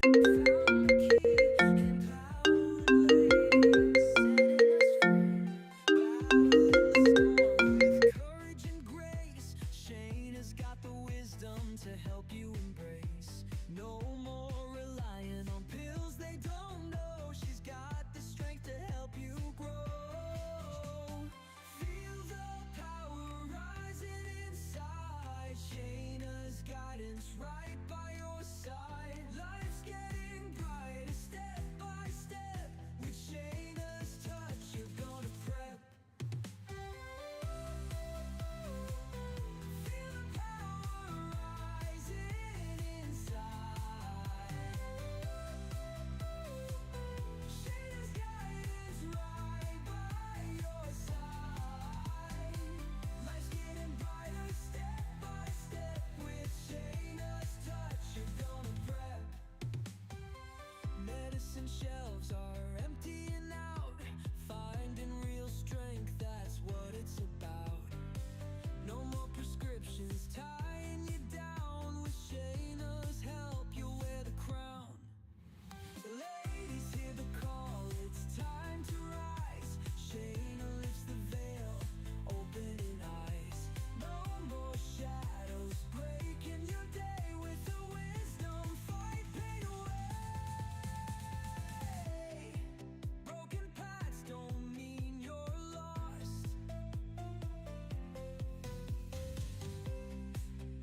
Found the key, empowered ladies, setting us free. Battling the storm with courage and grace. Shayna's got the wisdom to help you embrace. No more relying on pills they don't know. She's got the strength to help you grow. Feel the power rising inside. Shayna's guidance right by your side. Life's getting brighter step by step. With Shayna's touch, you're gonna prep. Feel the power rising inside. Shayna's guidance right by your side. Life's getting brighter step by step. With Shayna's touch, you're gonna prep. Medicine shelves are emptying out. Finding real strength, that's what it's about. No more prescriptions tying you down. With Shayna's help, you'll wear the crown. Ladies, hear the call, it's time to rise. Shayna lifts the veil, opening eyes. No more shadows breaking your day. With her wisdom, fight pain away. Broken paths don't mean you're lost.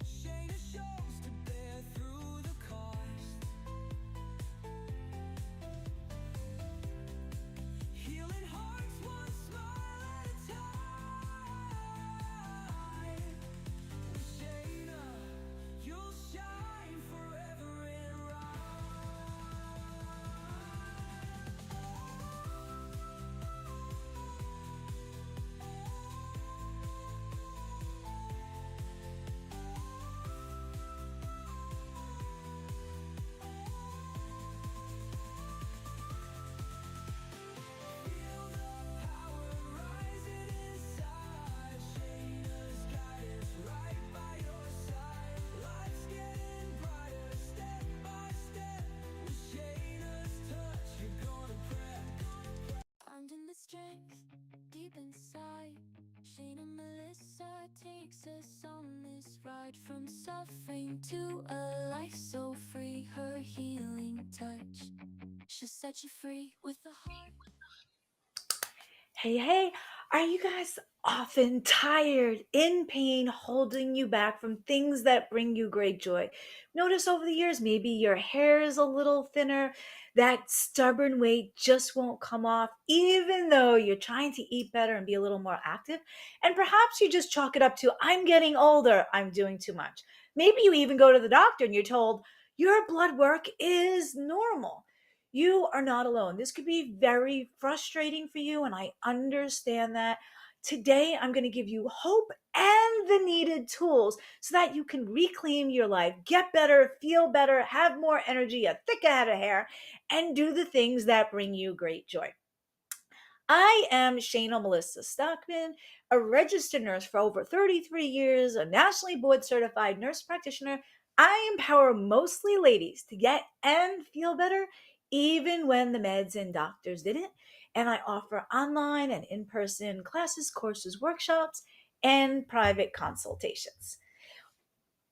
Shayna shows to bear through the cost. Healing hearts one smile at a time. With Shayna, you'll shine forever and feel the power rising inside. Shayna's guidance right by your side. Life's getting brighter step by step. With Shayna's touch, you're gonna prep. Finding the strength deep inside. Shayna Melissa takes us on this ride from suffering to a life so free. Her healing touch, she'll set you free with a heart. Hey, hey, are you guys often tired, in pain, holding you back from things that bring you great joy? Notice over the years, maybe your hair is a little thinner, that stubborn weight just won't come off, even though you're trying to eat better and be a little more active. And perhaps you just chalk it up to, I'm getting older, I'm doing too much. Maybe you even go to the doctor and you're told, your blood work is normal. You are not alone. This could be very frustrating for you, and I understand that. Today, I'm going to give you hope and the needed tools so that you can reclaim your life, get better, feel better, have more energy, a thicker head of hair, and do the things that bring you great joy. I am Shana Melissa Stockman, a registered nurse for over 33 years, a nationally board certified nurse practitioner. I empower mostly ladies to get and feel better, even when the meds and doctors didn't. And I offer online and in person classes, courses, workshops, and private consultations.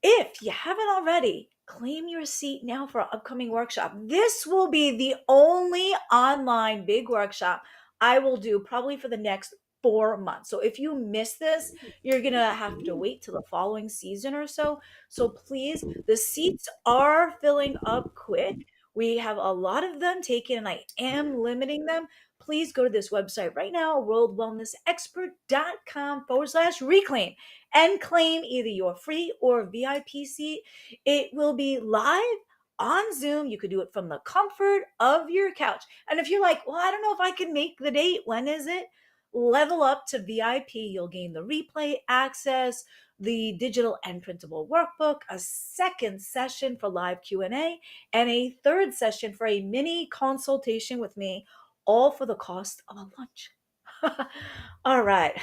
If you haven't already, claim your seat now for our upcoming workshop. This will be the only online big workshop I will do probably for the next 4 months. So if you miss this, you're going to have to wait till the following season or so. So please, the seats are filling up quick. We have a lot of them taken and I am limiting them. Please go to this website right now, worldwellnessexpert.com/reclaim and claim either your free or VIP seat. It will be live on Zoom. You could do it from the comfort of your couch. And if you're like, well, I don't know if I can make the date, when is it? Level up to VIP. You'll gain the replay access, the digital and printable workbook, a second session for live Q&A, and a third session for a mini consultation with me, all for the cost of a lunch. All right.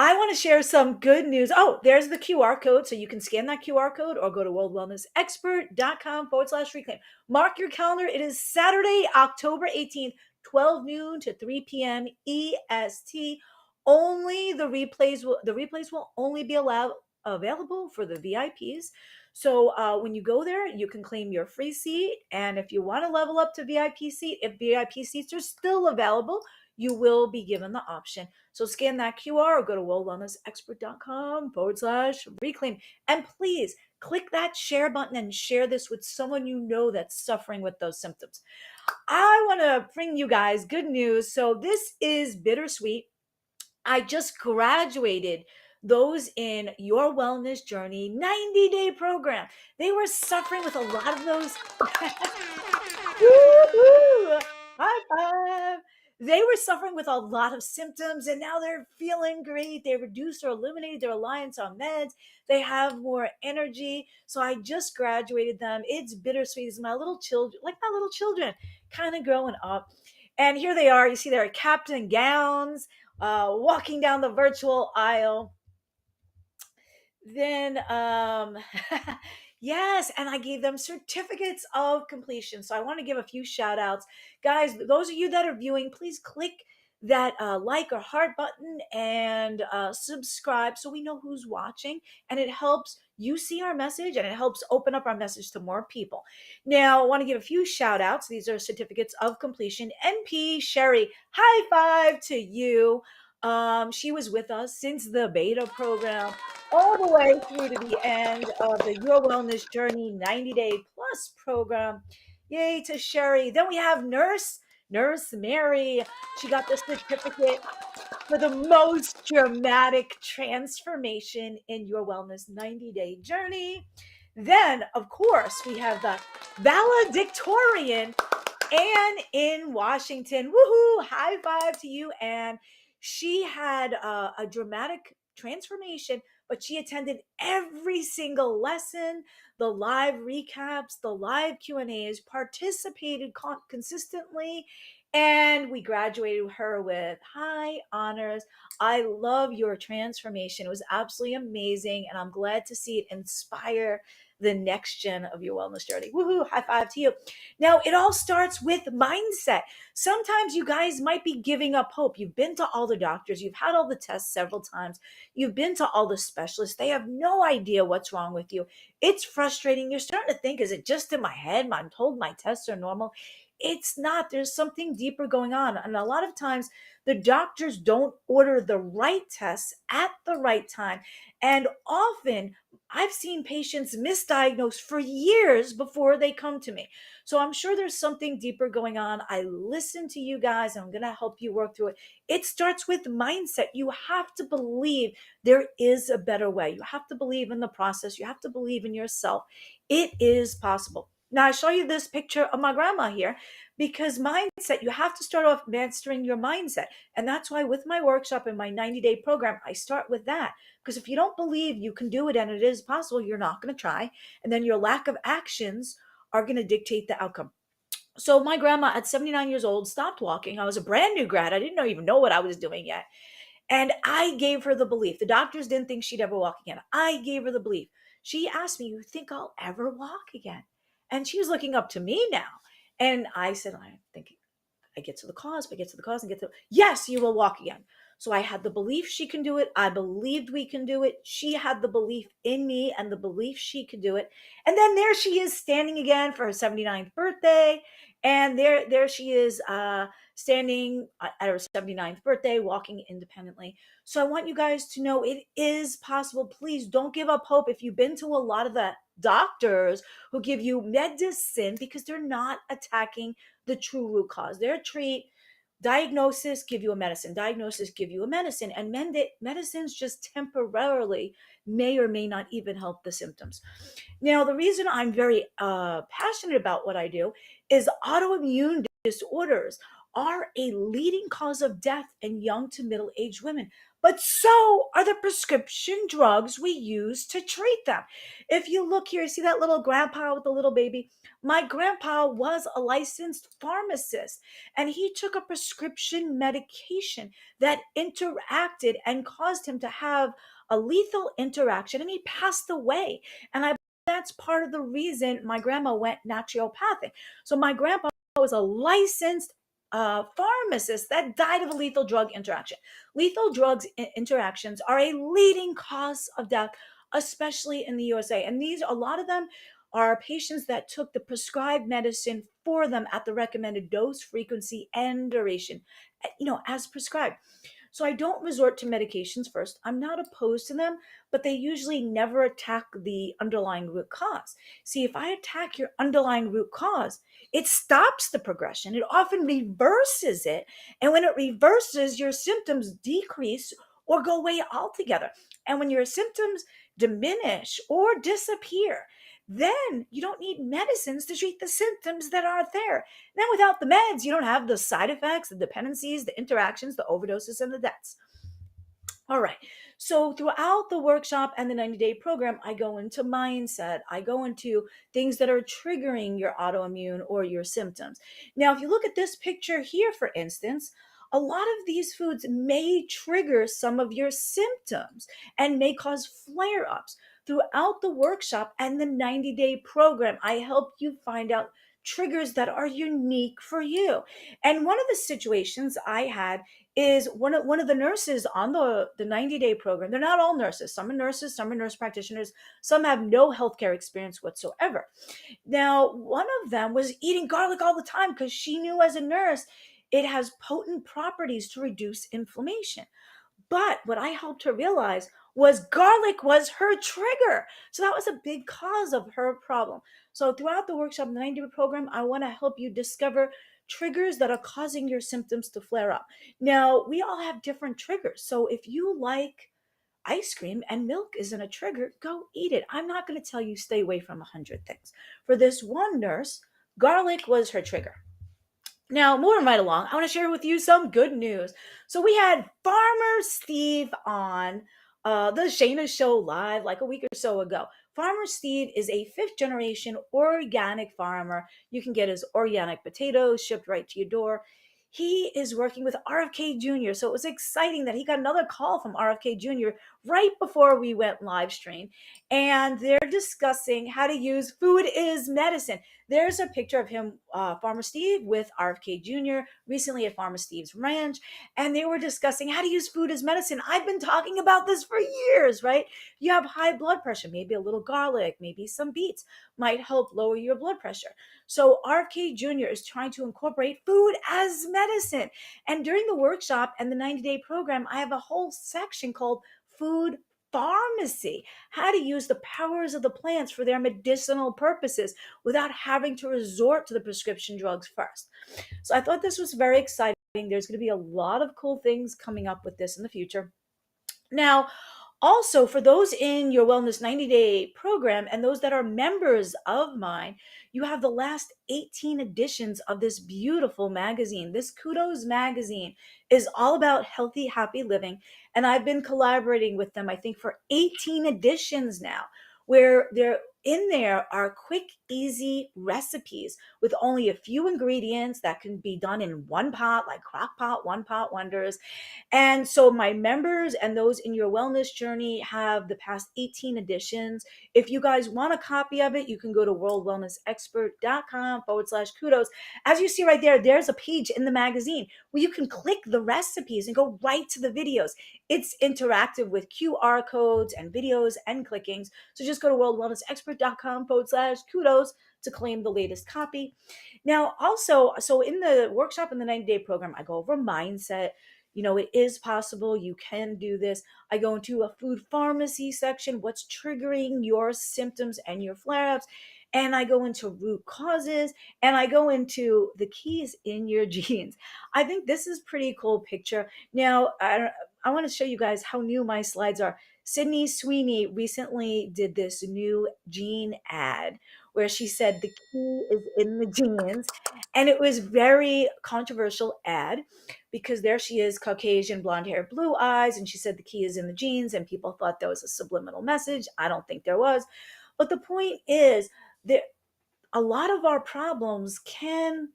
I want to share some good news. Oh, there's the QR code. So you can scan that QR code or go to worldwellnessexpert.com/reclaim. Mark your calendar. It is Saturday, October 18th, 12 noon to 3 p.m. EST. Only the replays will only be allowed available for the VIPs. So when you go there, you can claim your free seat. And if you want to level up to VIP seat, if VIP seats are still available, you will be given the option. So scan that QR or go to worldwellnessexpert.com/reclaim. And please click that share button and share this with someone you know that's suffering with those symptoms. I want to bring you guys good news. So this is bittersweet. I just graduated those in Your Wellness Journey 90-day program. They were suffering with a lot of those. Woo-hoo! High five. They were suffering with a lot of symptoms and now they're feeling great. They reduced or eliminated their reliance on meds. They have more energy. So I just graduated them. It's bittersweet. It's my little children, like my little children, kind of growing up. And here they are. You see their caps and gowns, walking down the virtual aisle. Then yes, and I gave them certificates of completion. So I want to give a few shout outs. Guys, those of you that are viewing, please click that like or heart button and subscribe so we know who's watching, and it helps you see our message and it helps open up our message to more people. Now I want to give a few shout outs. These are certificates of completion. NP Sherry, high five to you. She was with us since the beta program all the way through to the end of the Your Wellness Journey 90-day plus program. Yay to Sherry. Then we have Nurse Mary. She got the certificate for the most dramatic transformation in Your Wellness 90-day journey. Then, of course, we have the valedictorian, Anne in Washington. Woohoo! High five to you, Anne. She had a dramatic transformation, but she attended every single lesson, the live recaps, the live Q&As, participated consistently, and we graduated her with high honors. I love your transformation. It was absolutely amazing, and I'm glad to see it inspire the next gen of your wellness journey. Woohoo! High five to you. Now, it all starts with mindset. Sometimes you guys might be giving up hope. You've been to all the doctors, you've had all the tests several times, you've been to all the specialists. They have no idea what's wrong with you. It's frustrating. You're starting to think, is it just in my head? I'm told my tests are normal. It's not. There's something deeper going on. And a lot of times, the doctors don't order the right tests at the right time. And often, I've seen patients misdiagnosed for years before they come to me. So I'm sure there's something deeper going on. I listen to you guys and I'm going to help you work through it. It starts with mindset. You have to believe there is a better way. You have to believe in the process. You have to believe in yourself. It is possible. Now, I show you this picture of my grandma here because mindset, you have to start off mastering your mindset. And that's why with my workshop and my 90-day program, I start with that. Because if you don't believe you can do it and it is possible, you're not going to try. And then your lack of actions are going to dictate the outcome. So my grandma at 79 years old stopped walking. I was a brand new grad. I didn't even know what I was doing yet. And I gave her the belief. The doctors didn't think she'd ever walk again. I gave her the belief. She asked me, "You think I'll ever walk again?" And she was looking up to me now. And I said, "I'm thinking, I get to the cause, if I get to the cause and get to, yes, you will walk again." So I had the belief she can do it. I believed we can do it. She had the belief in me and the belief she could do it. And then there she is standing again for her 79th birthday. And there she is standing at her 79th birthday, walking independently. So I want you guys to know it is possible. Please don't give up hope. If you've been to a lot of the doctors who give you medicine because they're not attacking the true root cause. Their treat, diagnosis, give you a medicine, diagnosis, give you a medicine, and medicines just temporarily may or may not even help the symptoms. Now, the reason I'm very passionate about what I do is autoimmune disorders are a leading cause of death in young to middle aged women. But so are the prescription drugs we use to treat them. If you look here, see that little grandpa with the little baby? My grandpa was a licensed pharmacist, and he took a prescription medication that interacted and caused him to have a lethal interaction, and he passed away. And I that's part of the reason my grandma went naturopathic. So my grandpa was a licensed pharmacist that died of a lethal drug interaction. Lethal drugs interactions are a leading cause of death, especially in the USA. And these, a lot of them are patients that took the prescribed medicine for them at the recommended dose, frequency, and duration, as prescribed. So I don't resort to medications first. I'm not opposed to them, but they usually never attack the underlying root cause. See, if I attack your underlying root cause, it stops the progression. It often reverses it. And when it reverses, your symptoms decrease or go away altogether. And when your symptoms diminish or disappear, then you don't need medicines to treat the symptoms that are there. Then without the meds, you don't have the side effects, the dependencies, the interactions, the overdoses, and the deaths. All right. So throughout the workshop and the 90-day program, I go into mindset. I go into things that are triggering your autoimmune or your symptoms. Now, if you look at this picture here, for instance, a lot of these foods may trigger some of your symptoms and may cause flare ups. Throughout the workshop and the 90-day program, I help you find out triggers that are unique for you. And one of the situations I had is one of the nurses on the 90-day program. They're not all nurses. Some are nurses, some are nurse practitioners, some have no healthcare experience whatsoever. Now, one of them was eating garlic all the time because she knew as a nurse it has potent properties to reduce inflammation. But what I helped her realize was garlic was her trigger. So that was a big cause of her problem. So throughout the workshop, the 90-day program, I want to help you discover triggers that are causing your symptoms to flare up. Now, we all have different triggers. So if you like ice cream and milk isn't a trigger, go eat it. I'm not going to tell you stay away from 100 things. For this one nurse, garlic was her trigger. Now, moving right along, I want to share with you some good news. So we had Farmer Steve on the Shayna Show live like a week or so ago. Farmer Steve is a fifth generation organic farmer. You can get his organic potatoes shipped right to your door. He is working with RFK Jr. So it was exciting that he got another call from RFK Jr. right before we went live stream. And they're discussing how to use food is medicine. There's a picture of him, Farmer Steve, with RFK Jr. recently at Farmer Steve's ranch, and they were discussing how to use food as medicine. I've been talking about this for years, right? You have high blood pressure, maybe a little garlic, maybe some beets might help lower your blood pressure. So RFK Jr. is trying to incorporate food as medicine. And during the workshop and the 90-day program, I have a whole section called Food Pharmacy, how to use the powers of the plants for their medicinal purposes without having to resort to the prescription drugs first. So I thought this was very exciting. There's going to be a lot of cool things coming up with this in the future. Now, also, for those in your Wellness 90-day program and those that are members of mine, you have the last 18 editions of this beautiful magazine. This Kudos magazine is all about healthy, happy living. And I've been collaborating with them, I think, for 18 editions now, where they're in there are quick, easy recipes with only a few ingredients that can be done in one pot, like crock pot, one pot wonders. And so my members and those in your wellness journey have the past 18 editions. If you guys want a copy of it, you can go to worldwellnessexpert.com/kudos. As you see right there, there's a page in the magazine where you can click the recipes and go right to the videos. It's interactive with QR codes and videos and clickings. So just go to worldwellnessexpert.com/kudos to claim the latest copy. Now, also, so in the workshop in the 90-day program, I go over mindset. It is possible. You can do this. I go into a food pharmacy section, what's triggering your symptoms and your flare ups. And I go into root causes and I go into the keys in your genes. I think this is pretty cool picture. Now, I want to show you guys how new my slides are. Sydney Sweeney recently did this new jean ad where she said the key is in the jeans. And it was very controversial ad because there she is, Caucasian, blonde hair, blue eyes, and she said the key is in the jeans, and people thought that was a subliminal message. I don't think there was. But the point is that a lot of our problems can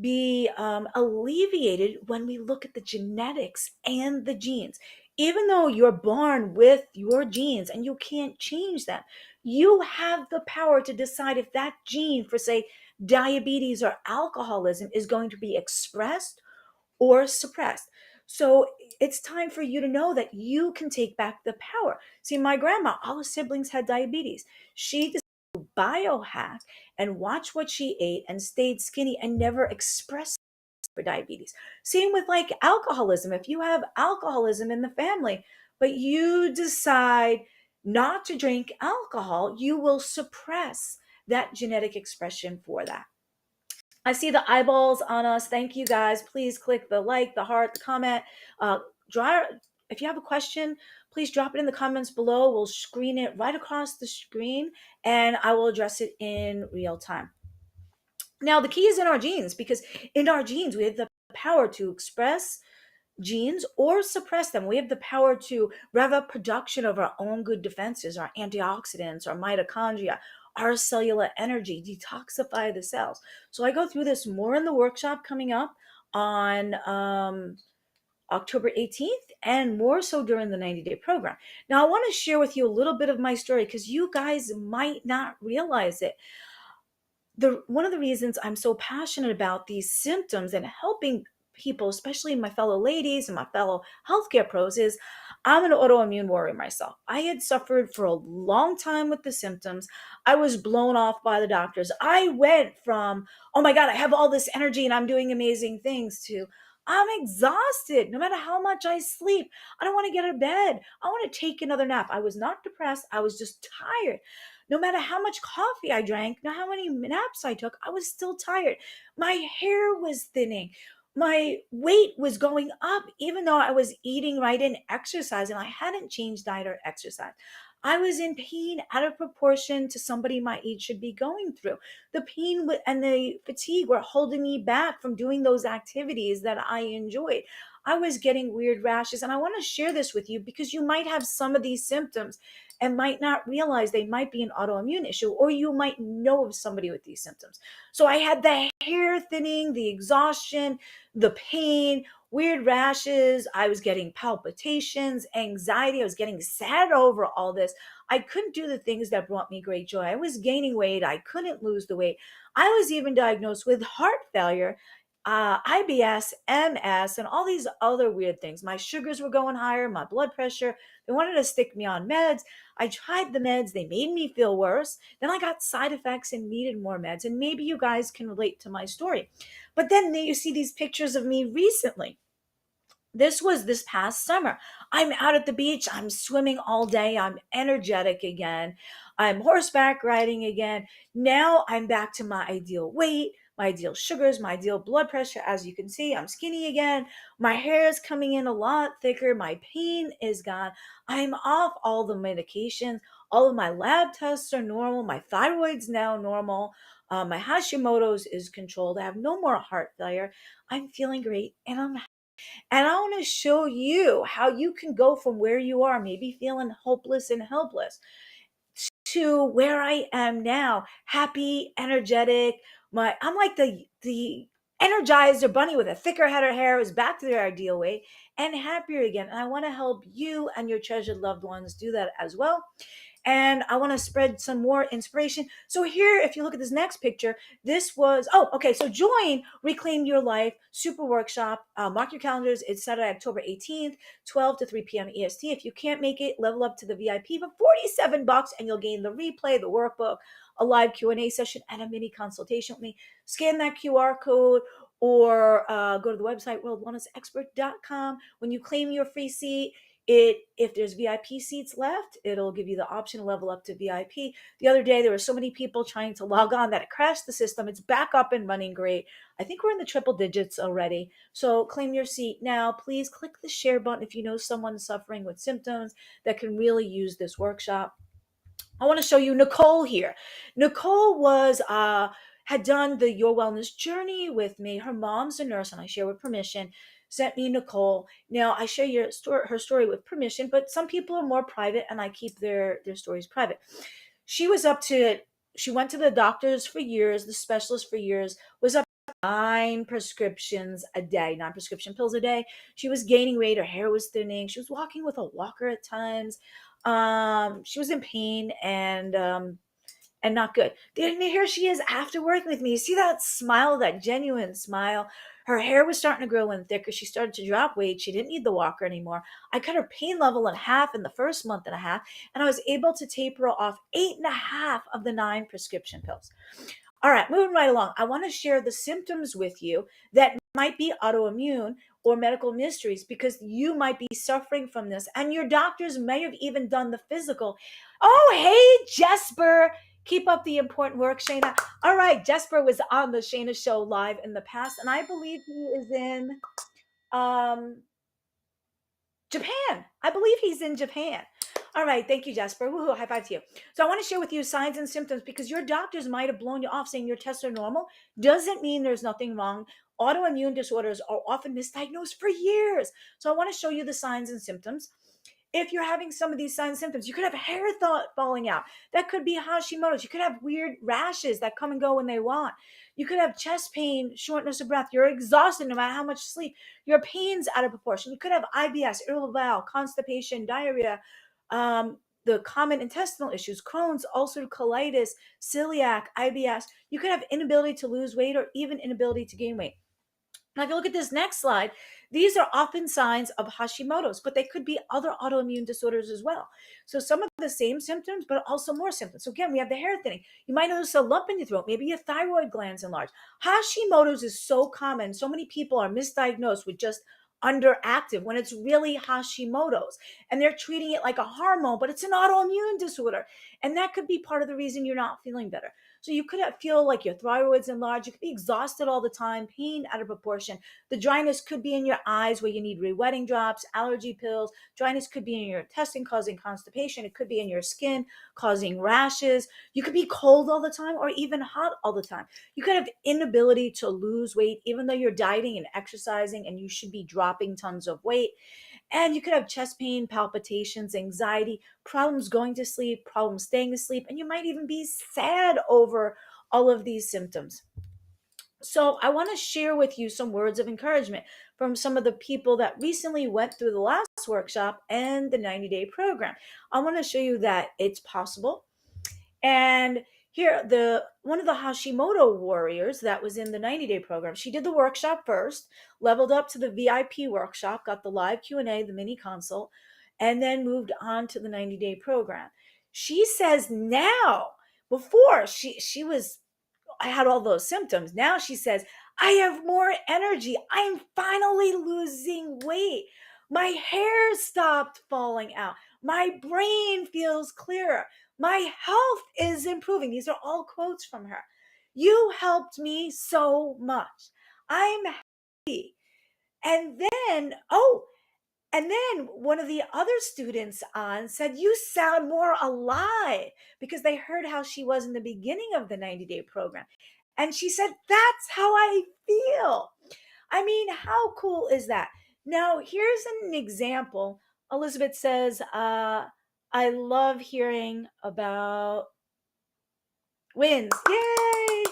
be alleviated when we look at the genetics and the genes. Even though you're born with your genes and you can't change them, you have the power to decide if that gene for, say, diabetes or alcoholism is going to be expressed or suppressed. So it's time for you to know that you can take back the power. See, my grandma, all her siblings had diabetes. She decided to biohack and watch what she ate and stayed skinny and never expressed for diabetes. Same with like alcoholism. If you have alcoholism in the family, but you decide not to drink alcohol, you will suppress that genetic expression for that. I see the eyeballs on us. Thank you guys. Please click the like, the heart, the comment. Uh, draw, if you have a question, please drop it in the comments below. We'll screen it right across the screen and I will address it in real time. Now, the key is in our genes because in our genes, we have the power to express genes or suppress them. We have the power to rev up production of our own good defenses, our antioxidants, our mitochondria, our cellular energy, detoxify the cells. So I go through this more in the workshop coming up on October 18th and more so during the 90-day program. Now, I want to share with you a little bit of my story because you guys might not realize it. One of the reasons I'm so passionate about these symptoms and helping people, especially my fellow ladies and my fellow healthcare pros, is I'm an autoimmune warrior myself. I had suffered for a long time with the symptoms. I was blown off by the doctors. I went from, oh my God, I have all this energy and I'm doing amazing things, to I'm exhausted no matter how much I sleep. I don't want to get out of bed. I want to take another nap. I was not depressed. I was just tired. No matter how much coffee I drank, no how many naps I took, I was still tired. My hair was thinning. My weight was going up, even though I was eating right and exercising. I hadn't changed diet or exercise. I was in pain out of proportion to somebody my age should be going through. The pain and the fatigue were holding me back from doing those activities that I enjoyed. I was getting weird rashes, and I want to share this with you because you might have some of these symptoms and might not realize they might be an autoimmune issue, or you might know of somebody with these symptoms. So I had the hair thinning, the exhaustion, the pain, weird rashes. I was getting palpitations, anxiety. I was getting sad over all this. I couldn't do the things that brought me great joy. I was gaining weight. I couldn't lose the weight. I was even diagnosed with heart failure, IBS, MS, and all these other weird things. My sugars were going higher, my blood pressure. They wanted to stick me on meds. I tried the meds, they made me feel worse. Then I got side effects and needed more meds. And maybe you guys can relate to my story. But then you see these pictures of me recently. This was this past summer. I'm out at the beach. I'm swimming all day. I'm energetic again. I'm horseback riding again. Now I'm back to my ideal weight, my ideal sugars, my ideal blood pressure. As you can see, I'm skinny again. My hair is coming in a lot thicker. My pain is gone. I'm off all the medications. All of my lab tests are normal. My thyroid's now normal. My Hashimoto's is controlled. I have no more heart failure. I'm feeling great and I'm and I want to show you how you can go from where you are, maybe feeling hopeless and helpless, to where I am now, happy, energetic. I'm like the energizer bunny with a thicker head of hair, is back to their ideal weight and happier again. And I want to help you and your treasured loved ones do that as well. And I want to spread some more inspiration. So here, if you look at this next picture, this was, oh, okay. So join Reclaim Your Life Super Workshop. Mark your calendars. It's Saturday, October 18th, 12 to 3 p.m. EST. If you can't make it, level up to the VIP for $47 and you'll gain the replay, the workbook, a live Q&A session, and a mini consultation with me. Scan that QR code or go to the website, worldwellnessexpert.com. When you claim your free seat, If there's VIP seats left, it'll give you the option to level up to VIP. The other day there were so many people trying to log on that it crashed the system. It's back up and running great. I think we're in the triple digits already. So claim your seat now. Please click the share button if you know someone suffering with symptoms that can really use this workshop. I want to show you Nicole here. Nicole was had done the Your Wellness Journey with me. Her mom's a nurse, and I share with permission. Sent me Nicole. Now I share her story with permission, but some people are more private, and I keep their stories private. She was up to. She went to the doctors for years, the specialist for years. Was up to 9 prescriptions a day, 9 prescription pills a day. She was gaining weight. Her hair was thinning. She was walking with a walker at times. She was in pain and not good. Then here she is after working with me. You see that smile, that genuine smile. Her hair was starting to grow in thicker. She started to drop weight. She didn't need the walker anymore. I cut her pain level in half in the first month and a half, and I was able to taper off 8.5 of the 9 prescription pills. All right, moving right along. I want to share the symptoms with you that might be autoimmune or medical mysteries because you might be suffering from this, and your doctors may have even done the physical. Oh, hey, Jesper. Keep up the important work, Shayna. All right, Jesper was on the Shayna Show live in the past, and I believe he is in um, Japan. I believe he's in Japan. All right, thank you, Jasper. Woohoo, high five to you. So I want to share with you signs and symptoms because your doctors might have blown you off saying your tests are normal. Doesn't mean there's nothing wrong. Autoimmune disorders are often misdiagnosed for years. So I want to show you the signs and symptoms. If you're having some of these signs and symptoms, you could have hair falling out. That could be Hashimoto's. You could have weird rashes that come and go when they want. You could have chest pain, shortness of breath. You're exhausted no matter how much sleep. Your pain's out of proportion. You could have IBS, irritable bowel, constipation, diarrhea, the common intestinal issues, Crohn's, ulcerative colitis, celiac, IBS. You could have inability to lose weight or even inability to gain weight. Now, if you look at this next slide, these are often signs of Hashimoto's, but they could be other autoimmune disorders as well. So some of the same symptoms, but also more symptoms. So again, we have the hair thinning. You might notice a lump in your throat. Maybe your thyroid gland's enlarged. Hashimoto's is so common. So many people are misdiagnosed with just underactive when it's really Hashimoto's. And they're treating it like a hormone, but it's an autoimmune disorder. And that could be part of the reason you're not feeling better. So you could feel like your thyroid's enlarged. You could be exhausted all the time, pain out of proportion. The dryness could be in your eyes where you need rewetting drops, allergy pills. Dryness could be in your intestine causing constipation. It could be in your skin causing rashes. You could be cold all the time or even hot all the time. You could have inability to lose weight even though you're dieting and exercising and you should be dropping tons of weight. And you could have chest pain, palpitations, anxiety, problems going to sleep, problems staying asleep, and you might even be sad over all of these symptoms. So I want to share with you some words of encouragement from some of the people that recently went through the last workshop and the 90-day program. I want to show you that it's possible. And here, the one of the Hashimoto warriors that was in the 90-day program, she did the workshop first, leveled up to the VIP workshop, got the live Q&A, the mini consult, and then moved on to the 90-day program. She says now, before she was I had all those symptoms. Now she says, I have more energy. I'm finally losing weight. My hair stopped falling out. My brain feels clearer. My health is improving. These are all quotes from her. You helped me so much. I'm happy. And then, one of the other students on said, you sound more alive because they heard how she was in the beginning of the 90-day program. And she said, that's how I feel. I mean, how cool is that? Now, here's an example. Elizabeth says, I love hearing about wins. Yay!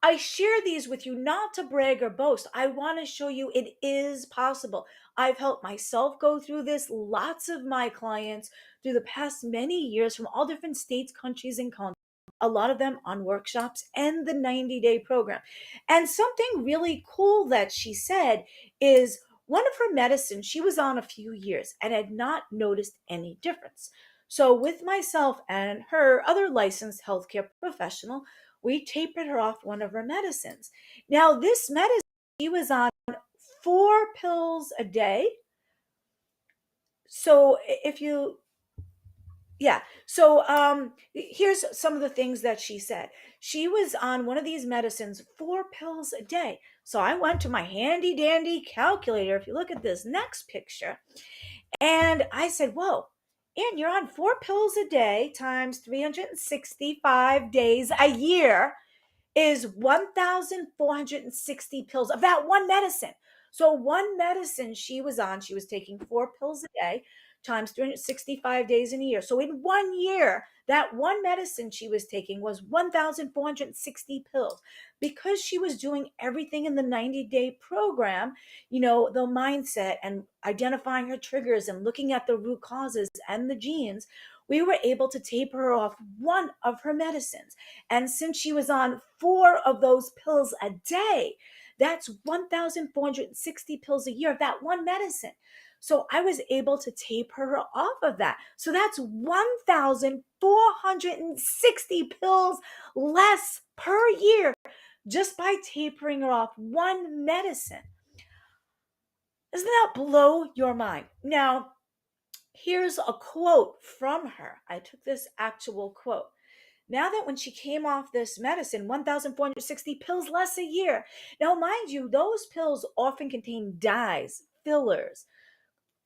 I share these with you not to brag or boast. I want to show you it is possible. I've helped myself go through this, lots of my clients through the past many years from all different states, countries, and continents, a lot of them on workshops and the 90-day program. And something really cool that she said is one of her medicines, she was on a few years and had not noticed any difference. So with myself and her other licensed healthcare professional, we tapered her off one of her medicines. Now, this medicine, she was on 4 pills a day So if you yeah. So here's some of the things that she said. She was on one of these medicines, 4 pills a day. So I went to my handy dandy calculator. If you look at this next picture, and I said, whoa, and you're on 4 pills a day times 365 days a year is 1,460 pills of that one medicine. So, one medicine she was on, she was taking 4 pills a day times 365 days in a year. So, in 1 year, that one medicine she was taking was 1,460 pills because she was doing everything in the 90-day program, the mindset and identifying her triggers and looking at the root causes and the genes. We were able to taper her off one of her medicines. And since she was on 4 of those pills a day, that's 1,460 pills a year of that one medicine. So I was able to taper her off of that. So that's 1,460 pills less per year just by tapering her off one medicine. Doesn't that blow your mind? Now, here's a quote from her. I took this actual quote. Now that when she came off this medicine, 1,460 pills less a year. Now, mind you, those pills often contain dyes, fillers,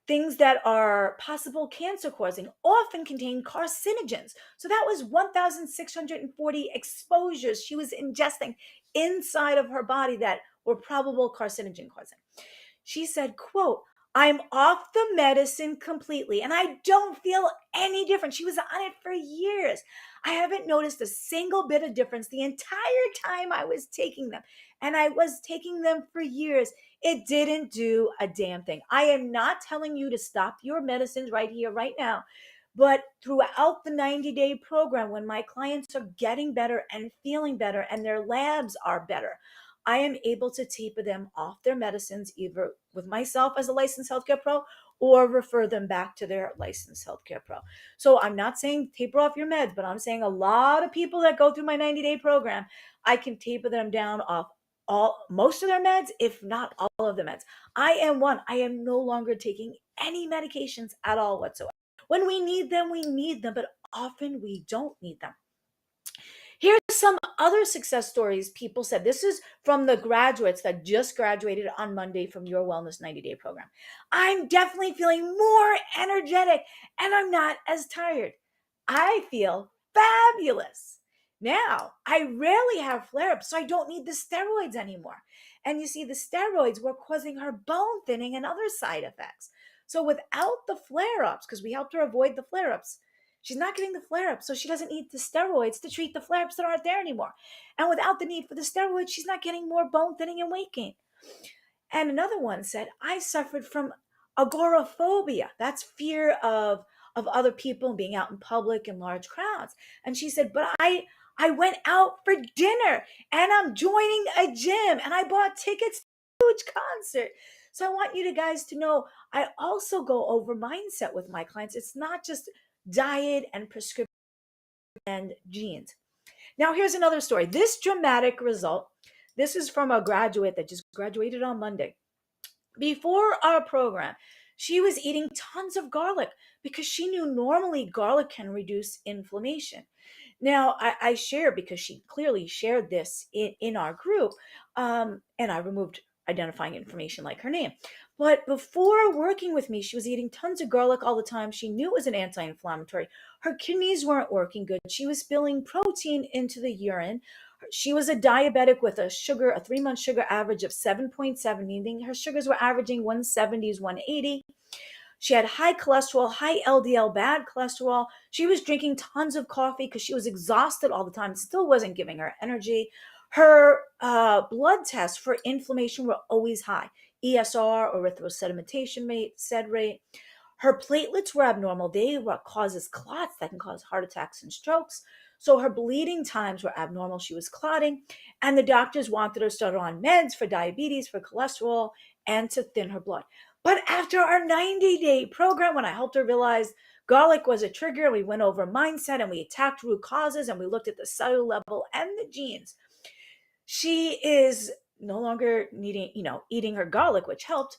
things that are possible cancer causing, often contain carcinogens. So that was 1,640 exposures she was ingesting inside of her body that were probable carcinogen causing. She said, quote, I'm off the medicine completely and I don't feel any different. She was on it for years. I haven't noticed a single bit of difference the entire time I was taking them. And I was taking them for years. It didn't do a damn thing. I am not telling you to stop your medicines right here, right now. But throughout the 90-day program, when my clients are getting better and feeling better and their labs are better, I am able to taper them off their medicines either with myself as a licensed healthcare pro or refer them back to their licensed healthcare pro. So I'm not saying taper off your meds, but I'm saying a lot of people that go through my 90-day program, I can taper them down off most of their meds, if not all of the meds. I am one. I am no longer taking any medications at all whatsoever. When we need them, we need them, but often we don't need them. Here's some other success stories people said. This is from the graduates that just graduated on Monday from your Wellness 90-day program. I'm definitely feeling more energetic and I'm not as tired. I feel fabulous. Now, I rarely have flare ups, so I don't need the steroids anymore. And you see, the steroids were causing her bone thinning and other side effects. So, without the flare ups, because we helped her avoid the flare ups, she's not getting the flare ups, so she doesn't need the steroids to treat the flare ups that aren't there anymore. And without the need for the steroids, she's not getting more bone thinning and weight gain. And another one said, I suffered from agoraphobia. That's fear of other people and being out in public in large crowds. And she said, but I went out for dinner and I'm joining a gym and I bought tickets to a huge concert. So I want you guys to know I also go over mindset with my clients. It's not just diet and prescription and genes. Now here's another story. This dramatic result, this is from a graduate that just graduated on Monday. Before our program, she was eating tons of garlic because she knew normally garlic can reduce inflammation. Now, I share because she clearly shared this in our group, and I removed identifying information like her name. But before working with me, she was eating tons of garlic all the time. She knew it was an anti inflammatory. Her kidneys weren't working good. She was spilling protein into the urine. She was a diabetic with a 3-month sugar average of 7.7, meaning her sugars were averaging 170s, 180. She had high cholesterol, high LDL, bad cholesterol. She was drinking tons of coffee because she was exhausted all the time. It still wasn't giving her energy. Her blood tests for inflammation were always high. ESR, erythrosedimentation rate, SED rate. Her platelets were abnormal. They were causes clots that can cause heart attacks and strokes. So her bleeding times were abnormal. She was clotting. And the doctors wanted her to start on meds for diabetes, for cholesterol, and to thin her blood. But after our 90-day program, when I helped her realize garlic was a trigger, we went over mindset and we attacked root causes and we looked at the cellular level and the genes. She is no longer needing, eating her garlic, which helped.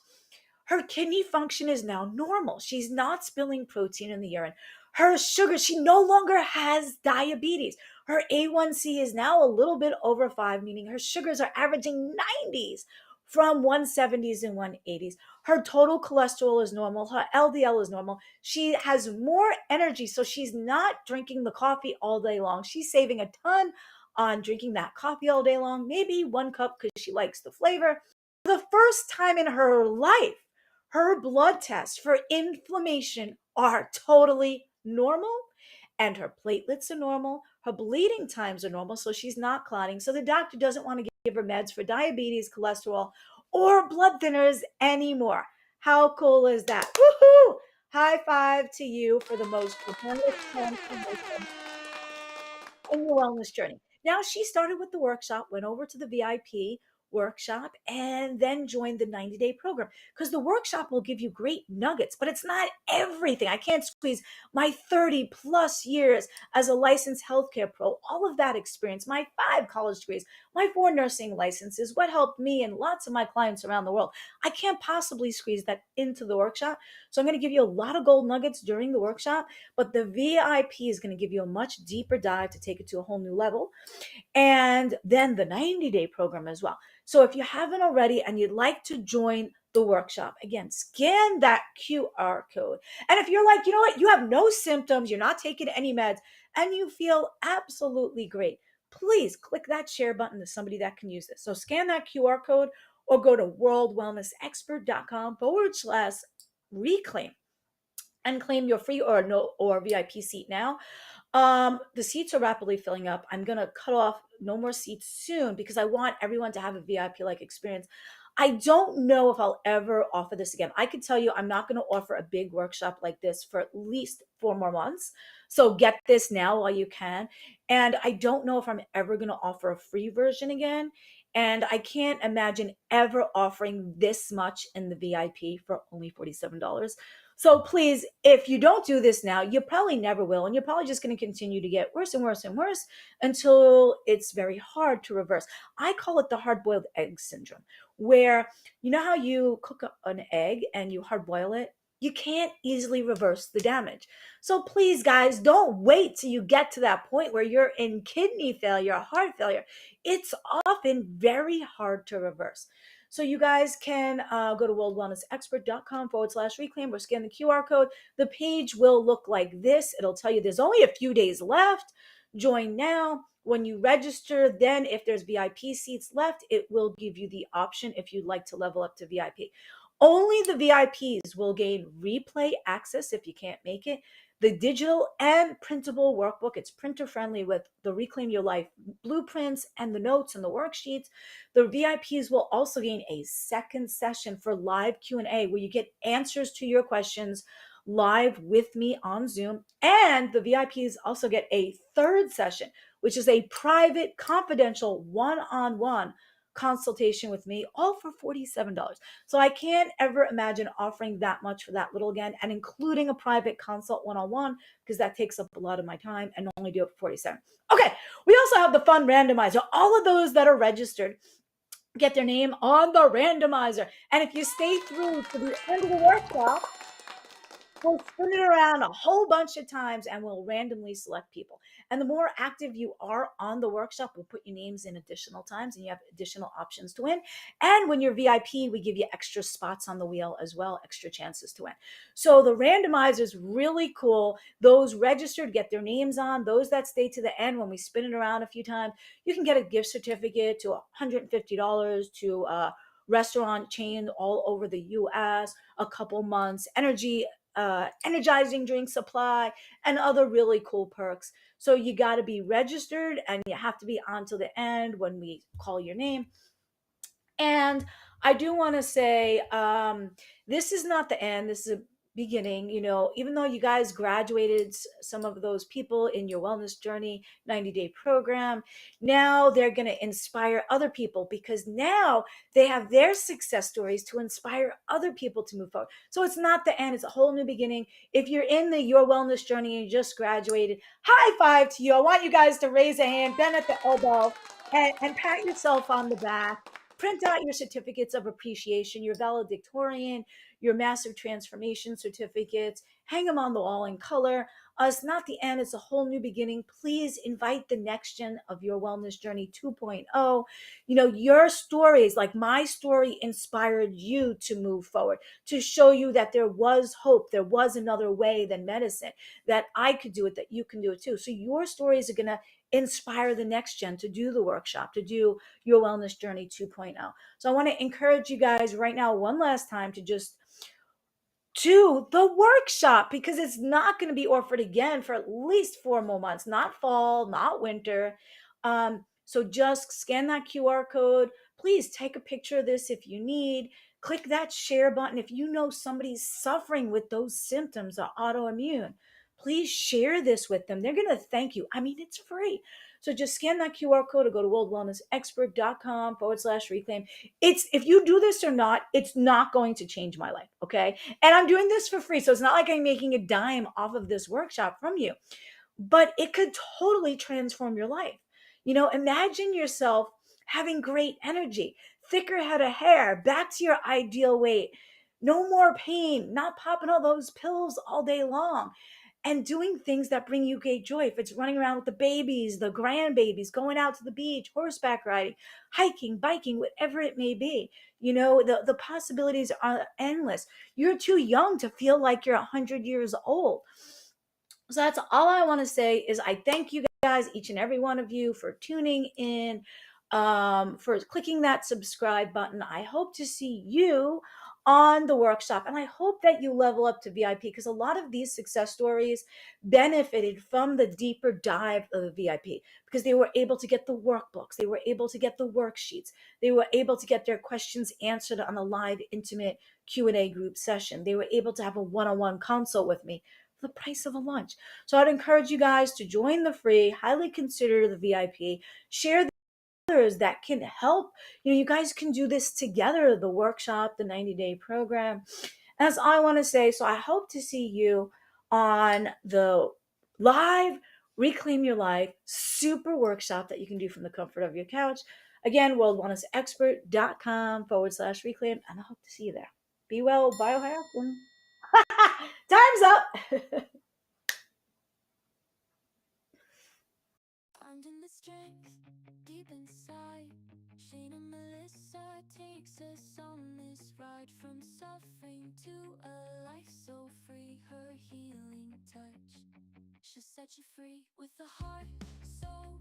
Her kidney function is now normal. She's not spilling protein in the urine. Her sugar, she no longer has diabetes. Her A1C is now a little bit over 5, meaning her sugars are averaging 90s from 170s and 180s. Her total cholesterol is normal. Her LDL is normal. She has more energy, so she's not drinking the coffee all day long. She's saving a ton on drinking that coffee all day long, maybe 1 cup because she likes the flavor. For the first time in her life, her blood tests for inflammation are totally normal, and her platelets are normal. Her bleeding times are normal, so she's not clotting. So the doctor doesn't want to give her meds for diabetes, cholesterol, or blood thinners anymore. How cool is that? Woohoo! High five to you for the most tremendous transformation in your wellness journey. Now, she started with the workshop, went over to the VIP workshop, and then joined the 90-day program, because the workshop will give you great nuggets, but it's not everything. I can't squeeze my 30 plus years as a licensed healthcare pro, all of that experience, my 5 college degrees, my 4 nursing licenses, what helped me and lots of my clients around the world. I can't possibly squeeze that into the workshop. So I'm going to give you a lot of gold nuggets during the workshop, but the VIP is going to give you a much deeper dive to take it to a whole new level. And then the 90-day program as well. So if you haven't already and you'd like to join the workshop, again, scan that QR code. And if you're like, you know what, you have no symptoms, you're not taking any meds, and you feel absolutely great, please click that share button to somebody that can use this. So scan that QR code or go to worldwellnessexpert.com/reclaim and claim your free or no or VIP seat now. The seats are rapidly filling up. I'm gonna cut off no more seats soon because I want everyone to have a VIP like experience. I don't know if I'll ever offer this again. I can tell you I'm not going to offer a big workshop like this for at least 4 more months. So get this now while you can. And I don't know if I'm ever going to offer a free version again. And I can't imagine ever offering this much in the VIP for only $47. So please, if you don't do this now, you probably never will. And you're probably just going to continue to get worse and worse and worse until it's very hard to reverse. I call it the hard boiled egg syndrome, where you know how you cook an egg and you hard boil it? You can't easily reverse the damage. So please, guys, don't wait till you get to that point where you're in kidney failure, heart failure. It's often very hard to reverse. So you guys can go to worldwellnessexpert.com/reclaim or scan the QR code. The page will look like this. It'll tell you there's only a few days left. Join now. When you register, then if there's VIP seats left, it will give you the option if you'd like to level up to VIP. Only the VIPs will gain replay access if you can't make it. The digital and printable workbook, it's printer friendly with the Reclaim Your Life blueprints and the notes and the worksheets. The VIPs will also gain a second session for live Q&A where you get answers to your questions live with me on Zoom. And the VIPs also get a third session, which is a private, confidential, one-on-one consultation with me, all for $47. So I can't ever imagine offering that much for that little again, and including a private consult one-on-one, because that takes up a lot of my time, and only do it for 47. Okay, we also have the fun randomizer. All of those that are registered get their name on the randomizer. And if you stay through to the end of the workshop, we'll spin it around a whole bunch of times and we'll randomly select people. And the more active you are on the workshop, we'll put your names in additional times and you have additional options to win. And when you're VIP, we give you extra spots on the wheel as well, extra chances to win. So the randomizer is really cool. Those registered get their names on. Those that stay to the end, when we spin it around a few times, you can get a gift certificate to $150 to a restaurant chain all over the US, a couple months, energizing drink supply, and other really cool perks. So you got to be registered and you have to be on till the end when we call your name. And I do want to say, this is not the end. This is a beginning. You know, even though you guys graduated some of those people in your wellness journey 90-day program, now they're going to inspire other people, because now they have their success stories to inspire other people to move forward. So it's not the end. It's a whole new beginning. If you're in the your wellness journey and you just graduated, high five to you. I want you guys to raise a hand, bend at the elbow, and pat yourself on the back. Print out your certificates of appreciation, your valedictorian, your massive transformation certificates, hang them on the wall in color. It's not the end, it's a whole new beginning. Please invite the next gen of your wellness journey 2.0. Your stories, like my story, inspired you to move forward, to show you that there was hope, there was another way than medicine, that I could do it, that you can do it too. So your stories are going to inspire the next gen to do the workshop, to do your wellness journey 2.0. So I want to encourage you guys right now, one last time, to just to the workshop, because it's not going to be offered again for at least 4 more months, not fall, not winter. So just scan that QR code. Please take a picture of this if you need. Click that share button. If you know somebody's suffering with those symptoms of autoimmune, please share this with them. They're going to thank you. I mean, it's free. So just scan that QR code or go to worldwellnessexpert.com/reclaim. If you do this or not, it's not going to change my life. Okay. And I'm doing this for free. So it's not like I'm making a dime off of this workshop from you, but it could totally transform your life. Imagine yourself having great energy, thicker head of hair, back to your ideal weight, no more pain, not popping all those pills all day long, and doing things that bring you great joy. If it's running around with the babies, the grandbabies, going out to the beach, horseback riding, hiking, biking, whatever it may be, the possibilities are endless. You're too young to feel like you're 100 years old. So that's all I want to say is I thank you guys, each and every one of you, for tuning in, for clicking that subscribe button. I hope to see you on the workshop, and I hope that you level up to VIP, because a lot of these success stories benefited from the deeper dive of the VIP, because they were able to get the workbooks, they were able to get the worksheets, they were able to get their questions answered on a live intimate Q&A group session, they were able to have a one-on-one consult with me for the price of a lunch. So I'd encourage you guys to join the free, highly consider the VIP, share the others that can help. You guys can do this together, the workshop, the 90-day program. That's all I want to say. So I hope to see you on the live Reclaim Your Life super workshop that you can do from the comfort of your couch. Again, worldwellnessexpert.com/reclaim, and I hope to see you there. Be well, biohack. Time's up. Finding the strength deep inside. Shane and Melissa takes us on this ride from suffering to a life so free. Her healing touch, she'll set you free with a heart so